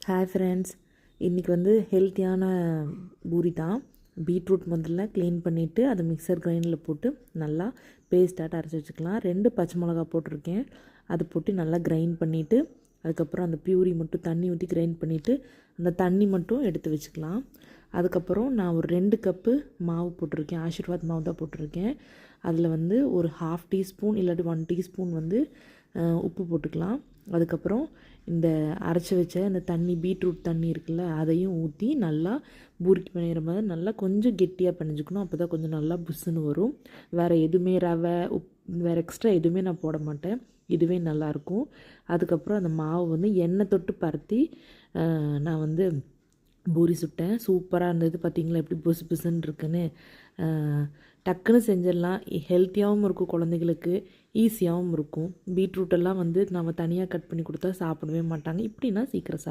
Hi friends, இன்றைக்கி வந்து ஹெல்த்தியான பூரி தான். பீட்ரூட் முதல்ல க்ளீன் பண்ணிவிட்டு அதை மிக்சர் கிரைண்டரில் போட்டு நல்லா பேஸ்ட்டாக அரைச்சி வச்சுக்கலாம். 2 பச்சை மிளகா போட்டிருக்கேன். அது போட்டு நல்லா கிரைண்ட் பண்ணிவிட்டு அதுக்கப்புறம் அந்த பியூரி மட்டும் தண்ணி ஊற்றி கிரைண்ட் பண்ணிவிட்டு அந்த தண்ணி மட்டும் எடுத்து வச்சுக்கலாம். அதுக்கப்புறம் நான் ஒரு 2 கப்பு மாவு போட்டிருக்கேன். ஆஷிர்வாத் மாவு தான் போட்டிருக்கேன். அதில் வந்து ஒரு 1/2 டீஸ்பூன் இல்லாட்டி 1 டீஸ்பூன் வந்து உப்பு போட்டுக்கலாம். அதுக்கப்புறம் இந்த அரைச்சி வச்ச இந்த தண்ணி, பீட்ரூட் தண்ணி இருக்குல்ல, அதையும் ஊற்றி நல்லா பூரிக்கு பிணையிற மாதிரி நல்லா கொஞ்சம் கெட்டியாக பிணைஞ்சிக்கணும். அப்போ தான் கொஞ்சம் நல்லா புஷ்ஷுன்னு வரும். வேறு எதுவுமே ரவை வேறு எக்ஸ்ட்ரா எதுவுமே நான் போட மாட்டேன். இதுவே நல்லாயிருக்கும். அதுக்கப்புறம் அந்த மாவு வந்து எண்ணெய் தொட்டு பரத்தி நான் வந்து பூரி சுட்டேன். சூப்பராக இருந்தது. பார்த்திங்களா எப்படி புசு புசுன்னு இருக்குன்னு. டக்குன்னு செஞ்சிடலாம். ஹெல்த்தியாகவும் இருக்கும், குழந்தைகளுக்கு ஈஸியாகவும் இருக்கும். பீட்ரூட்டெல்லாம் வந்து நம்ம தனியாக கட் பண்ணி கொடுத்தா சாப்பிடவே மாட்டாங்க. இப்படின்னா சீக்கிரம்